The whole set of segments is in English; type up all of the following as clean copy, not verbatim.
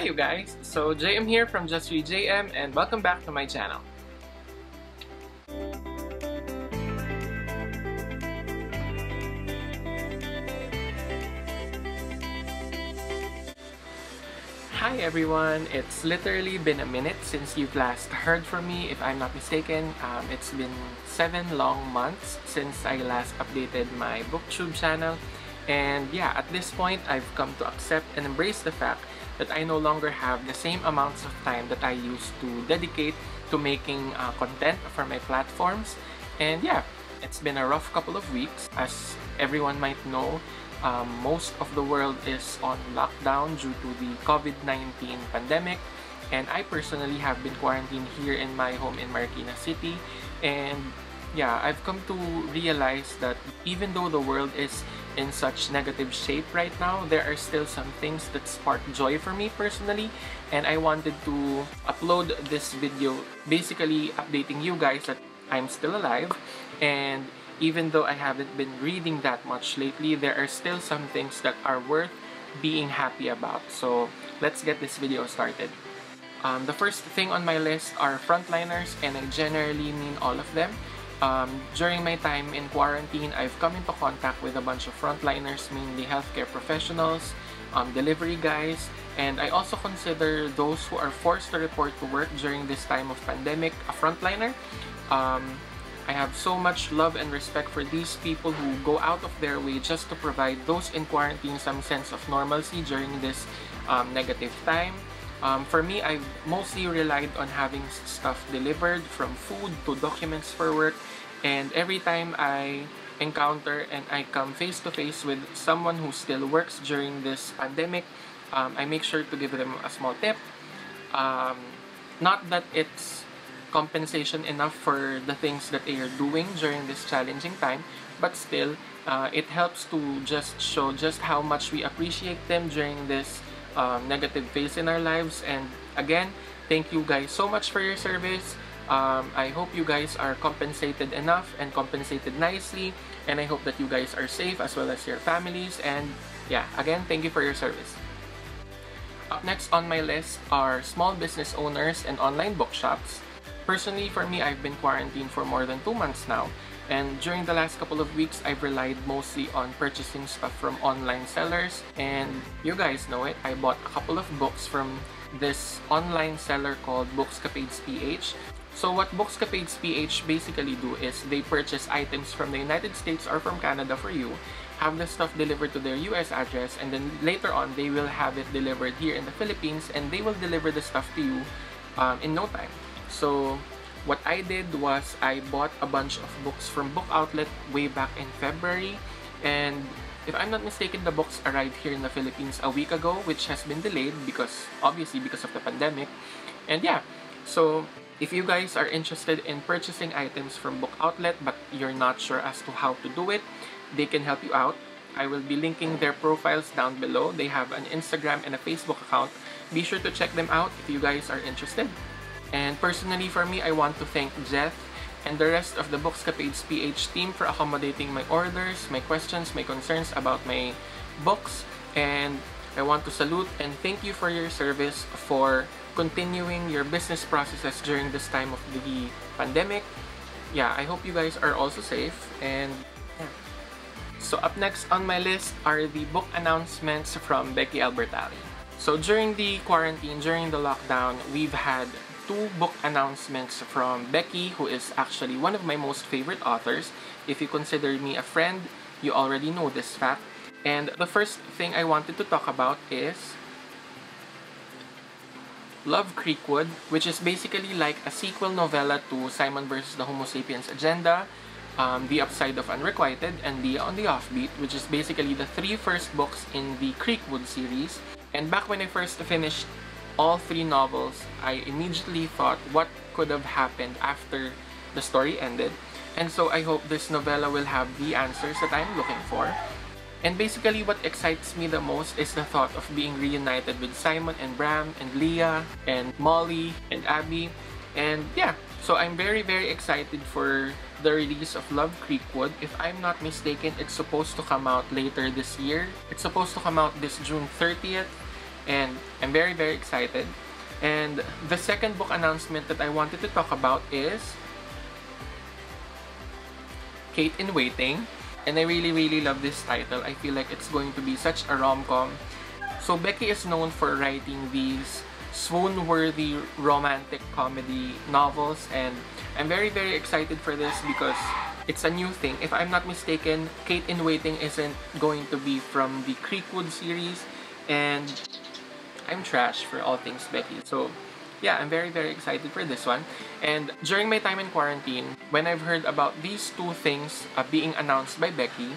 Hi you guys! So JM here from Just Read JM and welcome back to my channel. Hi everyone! It's literally been a minute since you've last heard from me, if I'm not mistaken. It's been 7 long months since I last updated my BookTube channel. And yeah, at this point, I've come to accept and embrace the fact that I no longer have the same amounts of time that I used to dedicate to making content for my platforms. And yeah, it's been a rough couple of weeks. As everyone might know, most of the world is on lockdown due to the COVID-19 pandemic. And I personally have been quarantined here in my home in Marikina City. And yeah, I've come to realize that even though the world is in such negative shape right now, there are still some things that spark joy for me personally, and I wanted to upload this video basically updating you guys that I'm still alive. And even though I haven't been reading that much lately, there are still some things that are worth being happy about. So let's get this video started. The first thing on my list are frontliners, and I generally mean all of them. During my time in quarantine, I've come into contact with a bunch of frontliners, mainly healthcare professionals, delivery guys, and I also consider those who are forced to report to work during this time of pandemic a frontliner. I have so much love and respect for these people who go out of their way just to provide those in quarantine some sense of normalcy during this negative time. For me, I've mostly relied on having stuff delivered, from food to documents for work, and every time I encounter and I come face to face with someone who still works during this pandemic, I make sure to give them a small tip. Not that it's compensation enough for the things that they are doing during this challenging time, but still, it helps to just show just how much we appreciate them during this negative phase in our lives. And again, thank you guys so much for your service. I hope you guys are compensated enough and compensated nicely, and I hope that you guys are safe as well as your families. And yeah, again, thank you for your service. Up next on my list are small business owners and online bookshops. Personally, for me, I've been quarantined for more than 2 months now. And during the last couple of weeks, I've relied mostly on purchasing stuff from online sellers. And you guys know it, I bought a couple of books from this online seller called Bookcapades PH. So what Bookcapades PH basically do is they purchase items from the United States or from Canada for you, have the stuff delivered to their US address, and then later on, they will have it delivered here in the Philippines, and they will deliver the stuff to you in no time. So what I did was I bought a bunch of books from Book Outlet way back in February, and if I'm not mistaken, the books arrived here in the Philippines a week ago, which has been delayed because of the pandemic. And yeah, so if you guys are interested in purchasing items from Book Outlet but you're not sure as to how to do it, they can help you out. I will be linking their profiles down below. They have an Instagram and a Facebook account. Be sure to check them out if you guys are interested. And personally for me, I want to thank Jeff and the rest of the Bookcapades PH team for accommodating my orders, my questions, my concerns about my books. And I want to salute and thank you for your service for continuing your business processes during this time of the pandemic. Yeah, I hope you guys are also safe. And yeah. So up next on my list are the book announcements from Becky Albertalli. So during the quarantine, during the lockdown, we've had 2 book announcements from Becky, who is actually one of my most favorite authors. If you consider me a friend, you already know this fact. And the first thing I wanted to talk about is Love Creekwood, which is basically like a sequel novella to Simon vs. the Homo Sapiens Agenda, The Upside of Unrequited, and The on the Offbeat, which is basically the 3 first books in the Creekwood series. And back when I first finished all 3 novels, I immediately thought what could have happened after the story ended. And so I hope this novella will have the answers that I'm looking for. And basically what excites me the most is the thought of being reunited with Simon and Bram and Leah and Molly and Abby. And yeah, so I'm very excited for the release of Love Creekwood. If I'm not mistaken, it's supposed to come out later this year. It's supposed to come out this June 30th. and I'm very, very excited. And the second book announcement that I wanted to talk about is Kate in Waiting. And I really, really love this title. I feel like it's going to be such a rom-com. So Becky is known for writing these swoon-worthy romantic comedy novels, and I'm very, very excited for this because it's a new thing. If I'm not mistaken, Kate in Waiting isn't going to be from the Creekwood series, and I'm trash for all things Becky. So yeah, I'm very, very excited for this one. And during my time in quarantine, when I've heard about these two things being announced by Becky,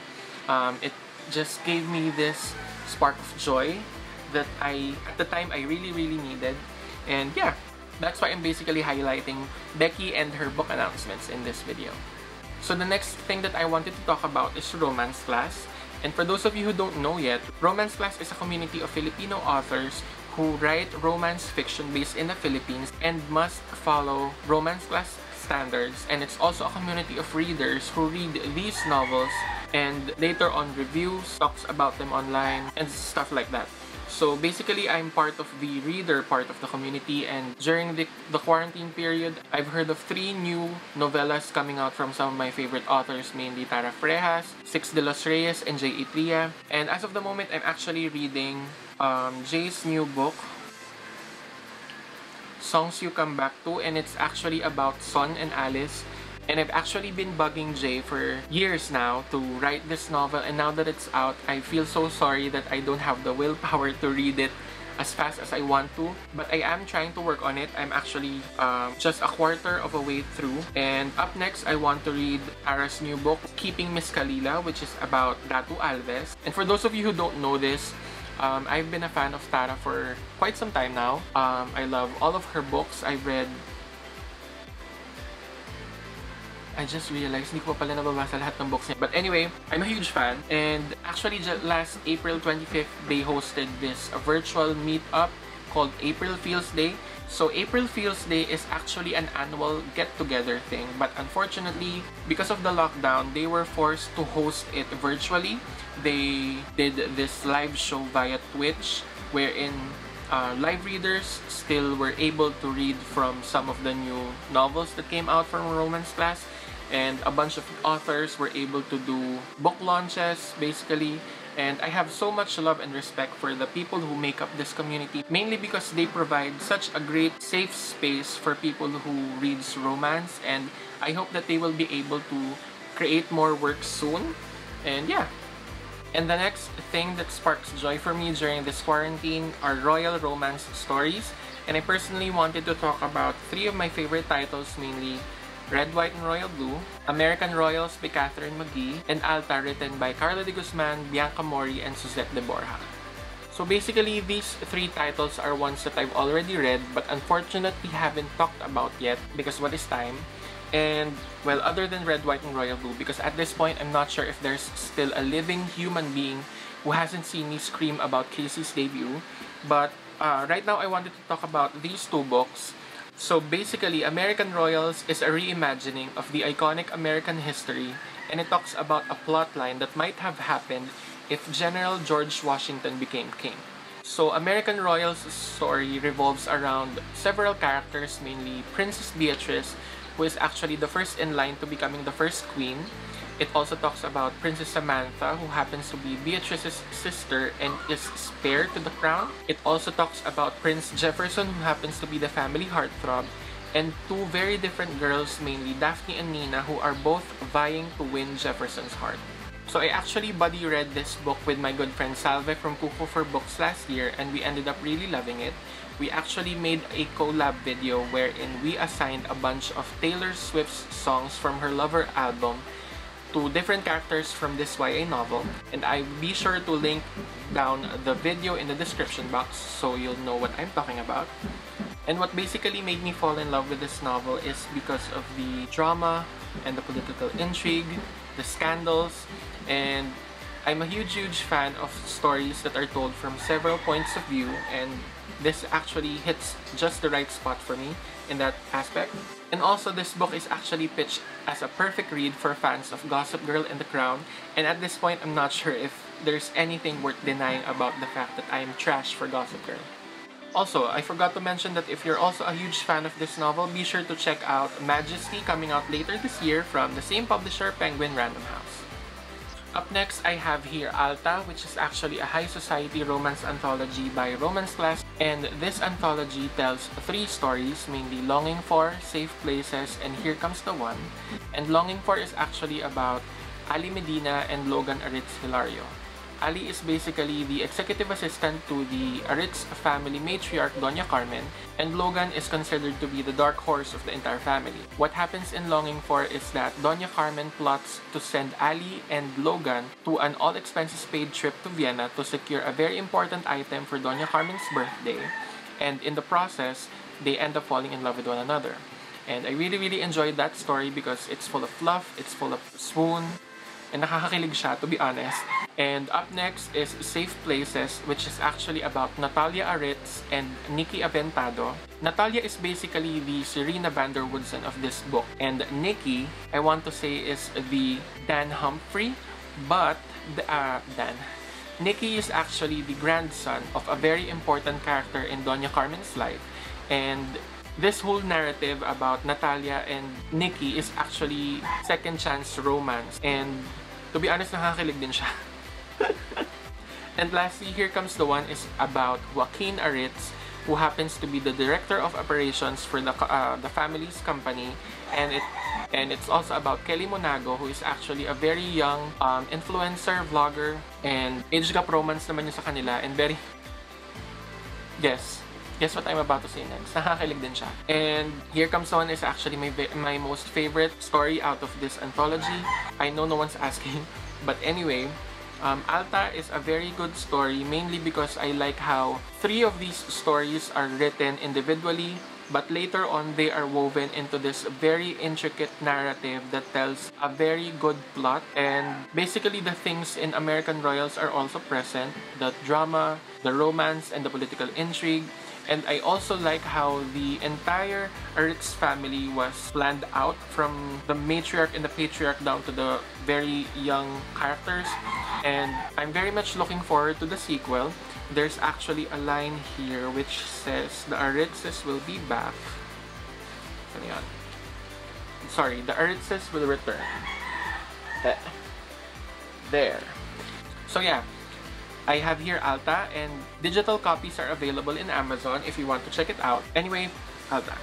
it just gave me this spark of joy that at the time, I really, really needed. And yeah, that's why I'm basically highlighting Becky and her book announcements in this video. So the next thing that I wanted to talk about is Romance Class. And for those of you who don't know yet, Romance Class is a community of Filipino authors who write romance fiction based in the Philippines and must follow Romance Class standards. And it's also a community of readers who read these novels and later on reviews, talks about them online, and stuff like that. So basically, I'm part of the reader part of the community, and during the quarantine period, I've heard of 3 new novellas coming out from some of my favorite authors, mainly Tara Frejas, Six de los Reyes, and J. Itria. And as of the moment, I'm actually reading Jay's new book, Songs You Come Back To, and it's actually about Son and Alice. And I've actually been bugging Jay for years now to write this novel, and now that it's out, I feel so sorry that I don't have the willpower to read it as fast as I want to. But I am trying to work on it. I'm actually just a quarter of a way through. And up next, I want to read Tara's new book, Keeping Miss Kalila, which is about Datu Alves. And for those of you who don't know this, I've been a fan of Tara for quite some time now. I love all of her books. I've read... I just realized, hindi ko pa pala nababasa lahat ng books niya. But anyway, I'm a huge fan. And actually, last April 25th, they hosted this virtual meetup called April Feels Day. So April Feels Day is actually an annual get-together thing. But unfortunately, because of the lockdown, they were forced to host it virtually. They did this live show via Twitch, wherein live readers still were able to read from some of the new novels that came out from Romance Class, and a bunch of authors were able to do book launches basically. And I have so much love and respect for the people who make up this community, mainly because they provide such a great safe space for people who reads romance, and I hope that they will be able to create more work soon. And yeah. And the next thing that sparks joy for me during this quarantine are royal romance stories. And I personally wanted to talk about 3 of my favorite titles, mainly Red, White, and Royal Blue, American Royals by Catherine McGee, and Alta, written by Carla de Guzman, Bianca Mori, and Suzette de Borja. So basically, these 3 titles are ones that I've already read, but unfortunately haven't talked about yet because what is time? And, well, other than Red, White, and Royal Blue, because at this point, I'm not sure if there's still a living human being who hasn't seen me scream about Casey's debut. But right now, I wanted to talk about these 2 books. So basically, American Royals is a reimagining of the iconic American history, and it talks about a plotline that might have happened if General George Washington became king. So American Royals' story revolves around several characters, mainly Princess Beatrice, who is actually the first in line to becoming the first queen. It also talks about Princess Samantha, who happens to be Beatrice's sister and is heir to the crown. It also talks about Prince Jefferson, who happens to be the family heartthrob, and 2 very different girls, mainly Daphne and Nina, who are both vying to win Jefferson's heart. So I actually buddy read this book with my good friend Salve from Kuko for Books last year, and we ended up really loving it. We actually made a collab video wherein we assigned a bunch of Taylor Swift's songs from her Lover album to different characters from this YA novel, and I'll be sure to link down the video in the description box so you'll know what I'm talking about. And what basically made me fall in love with this novel is because of the drama and the political intrigue, the scandals, and I'm a huge fan of stories that are told from several points of view, and this actually hits just the right spot for me in that aspect. And also, this book is actually pitched as a perfect read for fans of Gossip Girl and The Crown, and at this point, I'm not sure if there's anything worth denying about the fact that I am trash for Gossip Girl. Also, I forgot to mention that if you're also a huge fan of this novel, be sure to check out Majesty, coming out later this year from the same publisher, Penguin Random House. Up next, I have here Alta, which is actually a high society romance anthology by Romance Class. And this anthology tells 3 stories, mainly Longing For, Safe Places, and Here Comes the One. And Longing For is actually about Ali Medina and Logan Aritz Hilario. Ali is basically the executive assistant to the Aritz family matriarch Doña Carmen, and Logan is considered to be the dark horse of the entire family. What happens in Longing For is that Doña Carmen plots to send Ali and Logan to an all-expenses-paid trip to Vienna to secure a very important item for Doña Carmen's birthday, and in the process, they end up falling in love with one another. And I really enjoyed that story because it's full of fluff, it's full of swoon, and nakakakilig siya, to be honest. And up next is Safe Places, which is actually about Natalia Aritz and Nikki Aventado. Natalia is basically the Serena van der Woodsen of this book, and Nikki, I want to say, is the Dan Humphrey, but Nikki is actually the grandson of a very important character in Doña Carmen's life, and this whole narrative about Natalia and Nikki is actually second chance romance, and to be honest, nakakakilig din siya. And lastly, Here Comes the One is about Joaquin Aritz, who happens to be the director of operations for the family's company, and it's also about Kelly Monago, who is actually a very young influencer, vlogger, and age gap romance naman yun sa kanila, and very... Guess what I'm about to say next. Nakakakilig din siya. And Here Comes the One is actually my most favorite story out of this anthology. I know no one's asking, but anyway, Alta is a very good story, mainly because I like how 3 of these stories are written individually, but later on they are woven into this very intricate narrative that tells a very good plot. And basically the things in American Royals are also present: the drama, the romance, and the political intrigue. And I also like how the entire Aritz family was planned out, from the matriarch and the patriarch down to the very young characters. And I'm very much looking forward to the sequel. There's actually a line here which says, the Aritzes will be back. Ano yan? Sorry, the Aritzes will return. There. So yeah, I have here Alta, and digital copies are available in Amazon if you want to check it out. Anyway, Alta.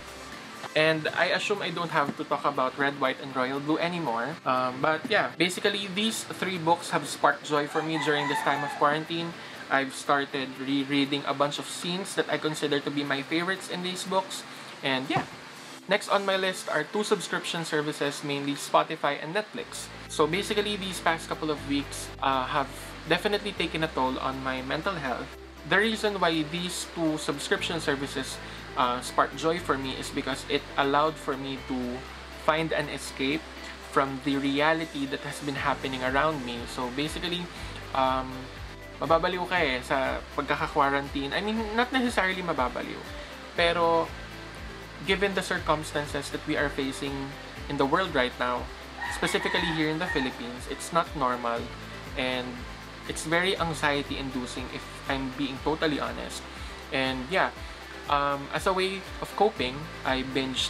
And I assume I don't have to talk about Red, White, and Royal Blue anymore. But yeah, basically these 3 books have sparked joy for me during this time of quarantine. I've started rereading a bunch of scenes that I consider to be my favorites in these books. And yeah. Next on my list are 2 subscription services, mainly Spotify and Netflix. So basically, these past couple of weeks have definitely taken a toll on my mental health. The reason why these 2 subscription services sparked joy for me is because it allowed for me to find an escape from the reality that has been happening around me. So basically, mababaliw ka sa pagkaka-quarantine. I mean, not necessarily mababaliw, pero given the circumstances that we are facing in the world right now, specifically here in the Philippines, it's not normal, and it's very anxiety-inducing if I'm being totally honest. And yeah, as a way of coping, I binged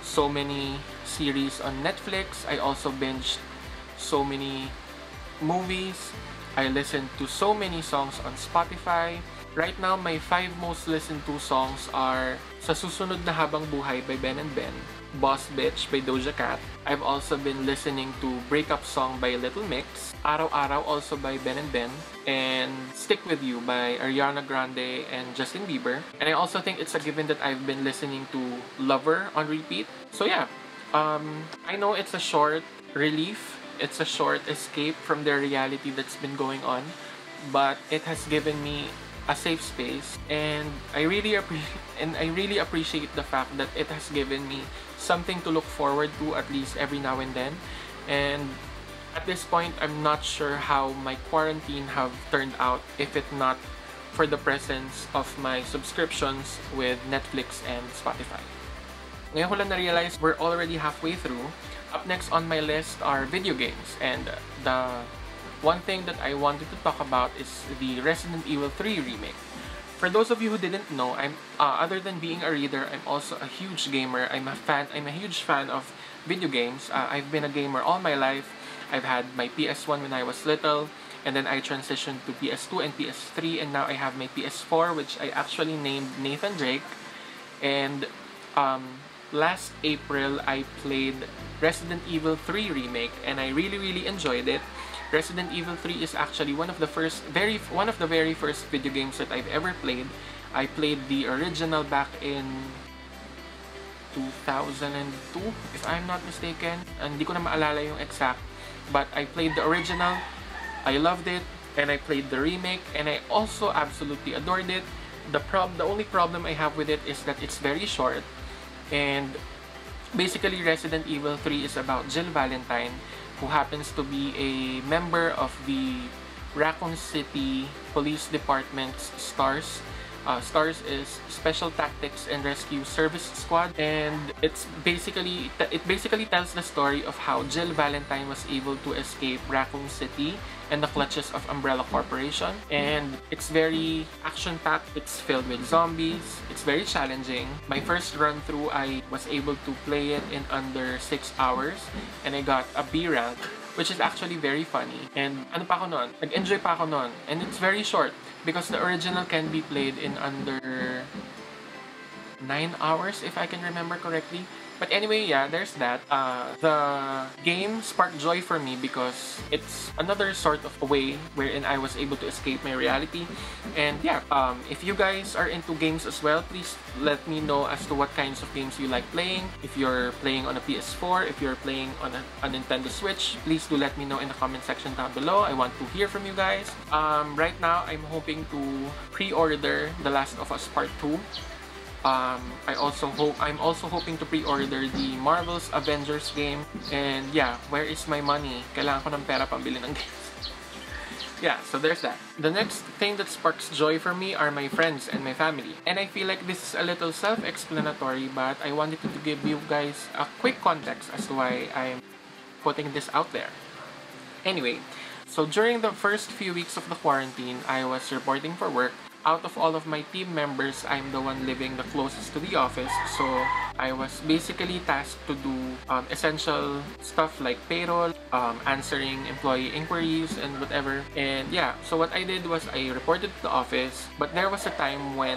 so many series on Netflix. I also binged so many movies. I listened to so many songs on Spotify. Right now, my 5 most listened to songs are Sa Susunod na Habang Buhay by Ben and Ben, Boss Bitch by Doja Cat. I've also been listening to Breakup Song by Little Mix, Araw-Araw also by Ben and Ben, and Stick With You by Ariana Grande and Justin Bieber. And I also think it's a given that I've been listening to Lover on repeat. So yeah, I know it's a short relief, it's a short escape from the reality that's been going on, but it has given me a safe space, and I really appreciate the fact that it has given me something to look forward to at least every now and then. And at this point, I'm not sure how my quarantine have turned out if it not for the presence of my subscriptions with Netflix and Spotify. Ngayon ko lang na-realize we're already halfway through. Up next on my list are video games, and the one thing that I wanted to talk about is the Resident Evil 3 remake. For those of you who didn't know, I'm other than being a reader, I'm also a huge gamer. I'm a huge fan of video games. I've been a gamer all my life. I've had my PS1 when I was little, and then I transitioned to PS2 and PS3, and now I have my PS4, which I actually named Nathan Drake. And last April, I played Resident Evil 3 Remake, and I really enjoyed it. Resident Evil 3 is actually one of the very first video games that I've ever played. I played the original back in 2002, if I'm not mistaken. Hindi ko na maalala yung exact, but I played the original. I loved it, and I played the remake, and I also absolutely adored it. The only problem I have with it is that it's very short, and basically Resident Evil 3 is about Jill Valentine, who happens to be a member of the Raccoon City Police Department's STARS. STARS is Special Tactics and Rescue Service Squad, and it basically tells the story of how Jill Valentine was able to escape Raccoon City and the clutches of Umbrella Corporation. And it's very action-packed. It's filled with zombies. It's very challenging. My first run through, I was able to play it in under 6 hours, and I got a B rank, which is actually very funny. And ano pa ako nun? Nag-enjoy pa ako nun. And it's very short because the original can be played in under 9 hours, if I can remember correctly. But anyway, yeah, there's that. The game sparked joy for me because it's another sort of a way wherein I was able to escape my reality. And yeah, if you guys are into games as well, please let me know as to what kinds of games you like playing. If you're playing on a PS4, if you're playing on a Nintendo Switch, please do let me know in the comment section down below. I want to hear from you guys. Right now, I'm hoping to pre-order The Last of Us Part 2. I'm also hoping to pre-order the Marvel's Avengers game. And yeah, where is my money? Kailangan ko ng pera pambili ng games. Yeah, so there's that. The next thing that sparks joy for me are my friends and my family. And I feel like this is a little self-explanatory, but I wanted to give you guys a quick context as to why I'm putting this out there. Anyway, so during the first few weeks of the quarantine, I was reporting for work. Out of all of my team members, I'm the one living the closest to the office, so I was basically tasked to do essential stuff like payroll, answering employee inquiries, and whatever. And yeah, so what I did was I reported to the office, but there was a time when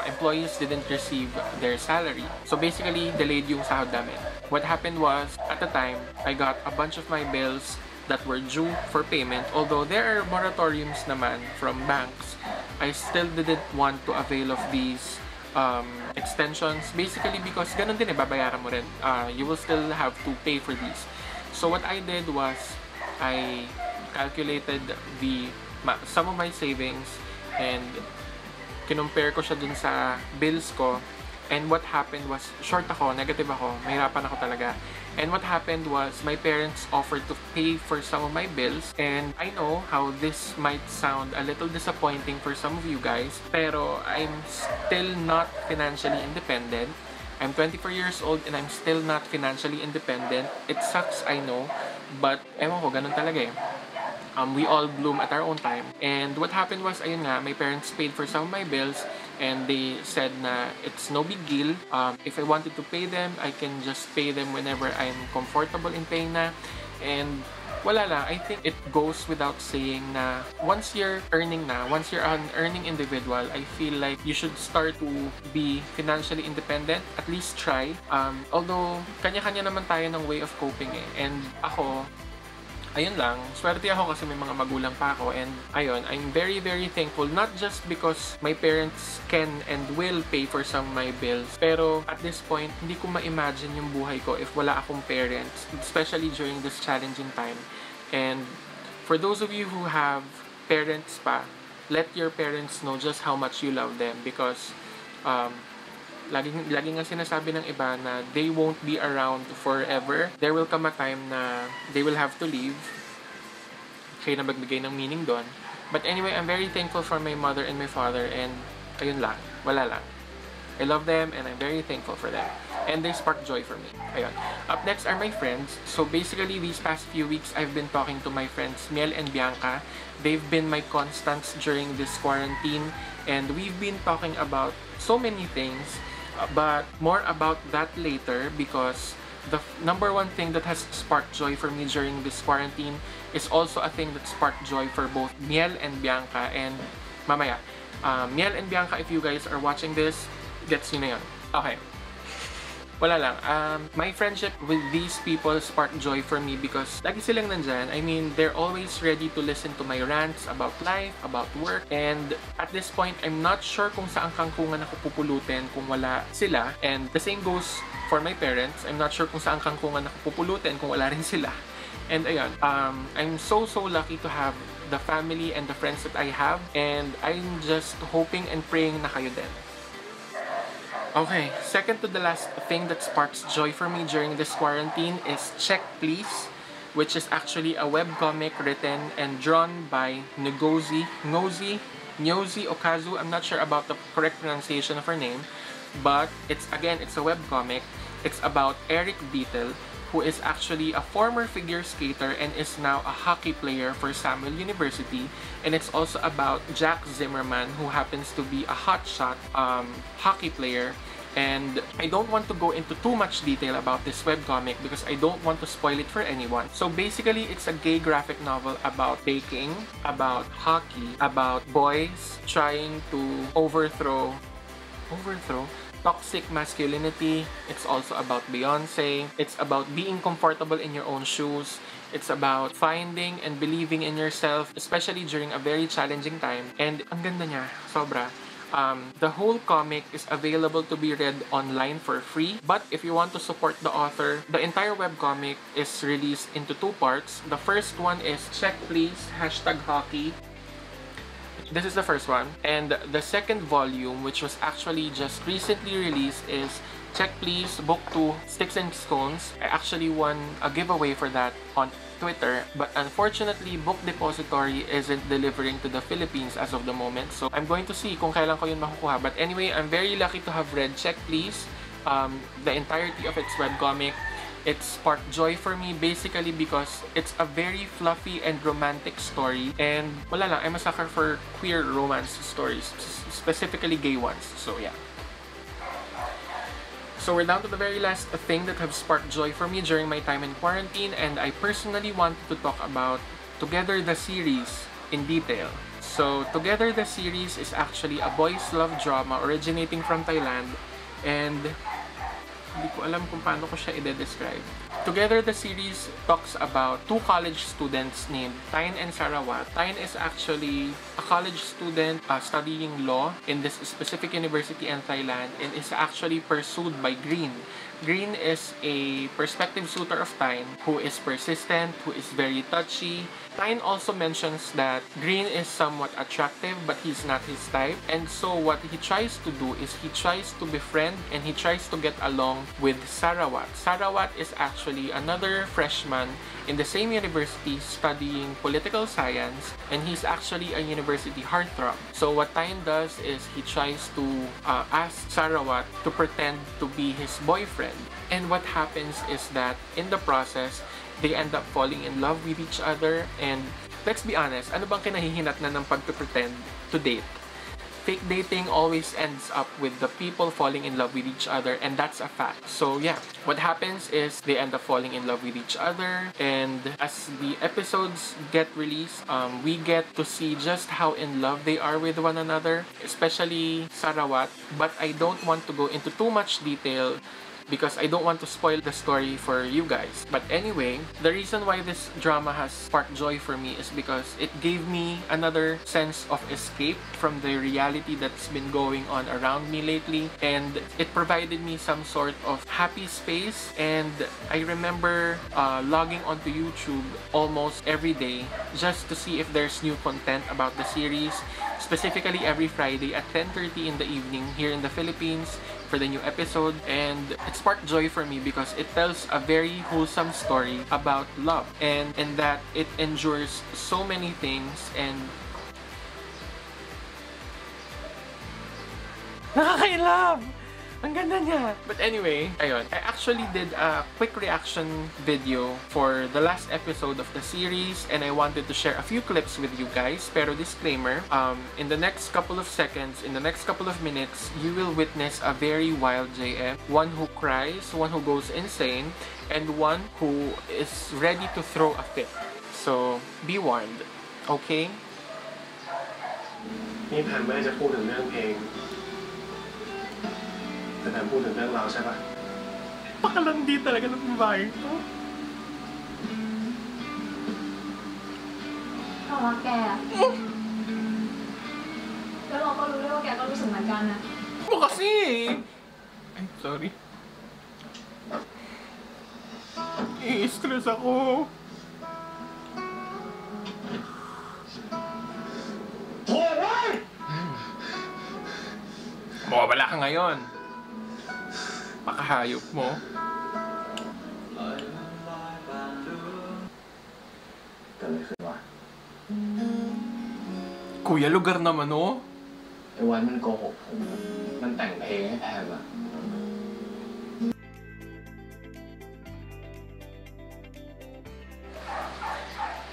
employees didn't receive their salary. So basically, delayed yung sahod namin. What happened was, at the time, I got a bunch of my bills that were due for payment. Although there are moratoriums naman from banks, I still didn't want to avail of these extensions. Basically because ganun din babayaran mo rin. You will still have to pay for these. So what I did was, I calculated some of my savings and kinumpare ko siya dun sa bills ko. And what happened was, short ako, negative ako, mahirapan ako talaga. And what happened was, my parents offered to pay for some of my bills. And I know how this might sound a little disappointing for some of you guys, pero I'm still not financially independent. I'm 24 years old and I'm still not financially independent. It sucks, I know, but ewan ko, ganun talaga eh. We all bloom at our own time. And what happened was, ayun nga, my parents paid for some of my bills, and they said na it's no big deal. If I wanted to pay them, I can just pay them whenever I'm comfortable in paying na. And wala lang, I think it goes without saying na once you're an earning individual, I feel like you should start to be financially independent, at least try. Although, kanya-kanya naman tayo ng way of coping eh. And ako, ayun lang, swerte ako kasi may mga magulang pa ako, and ayun, I'm very thankful, not just because my parents can and will pay for some of my bills, pero at this point, hindi ko ma-imagine yung buhay ko if wala akong parents, especially during this challenging time. And for those of you who have parents pa, let your parents know just how much you love them, because lagi nga sinasabi ng iba na they won't be around forever. There will come a time na they will have to leave. Kaya na magbigay ng meaning doon. But anyway, I'm very thankful for my mother and my father, and ayun lang, wala lang. I love them and I'm very thankful for them. and they spark joy for me. Ayun. Up next are my friends. So basically, these past few weeks, I've been talking to my friends Miel and Bianca. They've been my constants during this quarantine, and we've been talking about so many things, but more about that later, because the number one thing that has sparked joy for me during this quarantine is also a thing that sparked joy for both Miel and Bianca. And mamaya, Miel and Bianca, if you guys are watching this, gets nyo na yun. Okay. Wala lang. My friendship with these people sparked joy for me because lagi silang nandyan. I mean, they're always ready to listen to my rants about life, about work. And at this point, I'm not sure kung saan kangkungan ako pupulutin kung wala sila. And the same goes for my parents. I'm not sure kung saan kangkungan ako pupulutin kung wala rin sila. And ayun, I'm so lucky to have the family and the friends that I have. And I'm just hoping and praying na kayo din. Okay, second to the last thing that sparks joy for me during this quarantine is Check Please, which is actually a webcomic written and drawn by Ngozi Okazu. I'm not sure about the correct pronunciation of her name, but it's a webcomic. It's about Eric Beetle, who is actually a former figure skater and is now a hockey player for Samuel University. And it's also about Jack Zimmerman, who happens to be a hotshot hockey player. And I don't want to go into too much detail about this webcomic because I don't want to spoil it for anyone. So basically, it's a gay graphic novel about baking, about hockey, about boys trying to overthrow toxic masculinity. It's also about Beyonce. It's about being comfortable in your own shoes. It's about finding and believing in yourself, especially during a very challenging time. And ang ganda niya, sobra. The whole comic is available to be read online for free. But if you want to support the author, the entire webcomic is released into two parts. The first one is Check Please, #hockey. This is the first one. And the second volume, which was actually just recently released, is Check Please, Book 2, Sticks and Stones. I actually won a giveaway for that on Twitter, but unfortunately, Book Depository isn't delivering to the Philippines as of the moment. So I'm going to see kung kailan ko yun makukuha. But anyway, I'm very lucky to have read Check Please, the entirety of its webcomic. It sparked joy for me basically because it's a very fluffy and romantic story. And wala lang, I'm a sucker for queer romance stories, specifically gay ones. So yeah. So we're down to the very last thing that have sparked joy for me during my time in quarantine, and I personally wanted to talk about Together the series in detail. So Together the series is actually a boys love drama originating from Thailand, and hindi ko alam kung paano ko siya i-describe. Together the series talks about two college students named Tyne and Sarawat. Tyne is actually a college student studying law in this specific university in Thailand and is actually pursued by Green. Green is a prospective suitor of Tyne who is persistent, who is very touchy. Tyne also mentions that Green is somewhat attractive but he's not his type, and so what he tries to do is he tries to befriend and he tries to get along with Sarawat. Sarawat is actually another freshman in the same university studying political science, and he's actually a university heartthrob. So what Tyne does is he tries to ask Sarawat to pretend to be his boyfriend, and what happens is that in the process they end up falling in love with each other. And let's be honest, ano bang kinahihinat na ng pagpipretend to date? Fake dating always ends up with the people falling in love with each other, and that's a fact. So yeah, what happens is they end up falling in love with each other, and as the episodes get released, we get to see just how in love they are with one another, especially Sarawat. But I don't want to go into too much detail because I don't want to spoil the story for you guys. But anyway, the reason why this drama has sparked joy for me is because it gave me another sense of escape from the reality that's been going on around me lately, and it provided me some sort of happy space. And I remember logging onto YouTube almost every day just to see if there's new content about the series, specifically every Friday at 10:30 in the evening here in the Philippines for the new episode. And it sparked joy for me because it tells a very wholesome story about love, and that it endures so many things. And nakaka-love! Ang ganda niya! But anyway, ayun. I actually did a quick reaction video for the last episode of the series and I wanted to share a few clips with you guys. Pero disclaimer, in the next couple of seconds, in the next couple of minutes, you will witness a very wild JM. One who cries, one who goes insane, and one who is ready to throw a fit. So, be warned. Okay? นี่แพมไม่ได้จะพูดถึงเรื่องเพลงแต่แพมพูดถึงเรื่องเราใช่ปะ Pakalandi talaga ng babae to. เรารักแกแล้วเราก็รู้ด้วยว่าแกก็รู้สึกเหมือนกันนะ Mo kasi! Ay, sorry. I-stress ako. Mawawala ka ngayon. Pakahayop mo. Kuya, lugar naman oh. ไอ้วันมันโกหกผมมันแต่งเพลงให้แพมอะ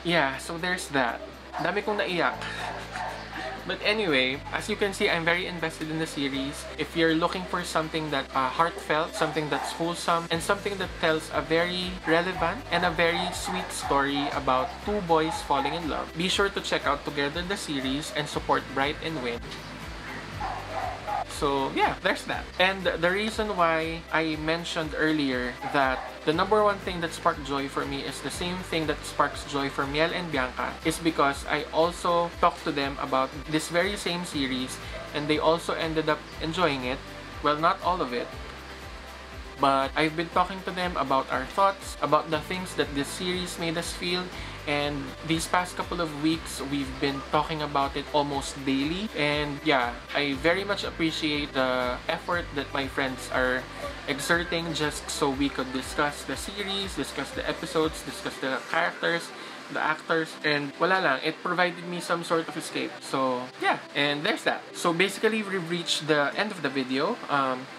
Yeah, so there's that. Dami kong naiyak. But anyway, as you can see, I'm very invested in the series. If you're looking for something that heartfelt, something that's wholesome, and something that tells a very relevant and a very sweet story about two boys falling in love, be sure to check out Together the series and support Bright and Win. So yeah, there's that. And the reason why I mentioned earlier that the number one thing that sparked joy for me is the same thing that sparks joy for Miel and Bianca is because I also talked to them about this very same series and they also ended up enjoying it. Well, not all of it. But I've been talking to them about our thoughts, about the things that this series made us feel, and these past couple of weeks, we've been talking about it almost daily. And yeah, I very much appreciate the effort that my friends are exerting just so we could discuss the series, discuss the episodes, discuss the characters, the actors, and wala lang, it provided me some sort of escape. So yeah, and there's that. So basically, we've reached the end of the video.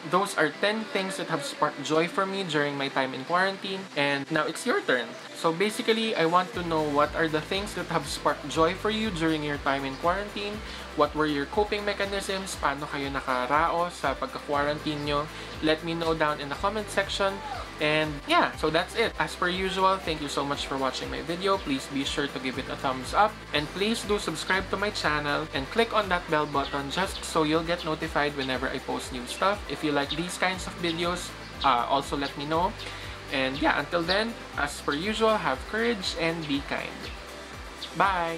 Those are 10 things that have sparked joy for me during my time in quarantine, and now it's your turn. So basically, I want to know what are the things that have sparked joy for you during your time in quarantine. What were your coping mechanisms? Paano kayo nakaraos sa pagka-quarantine nyo? Let me know down in the comment section. And yeah, so that's it. As per usual, thank you so much for watching my video. Please be sure to give it a thumbs up. And please do subscribe to my channel and click on that bell button just so you'll get notified whenever I post new stuff. If you like these kinds of videos, also let me know. And yeah, until then, as per usual, have courage and be kind. Bye!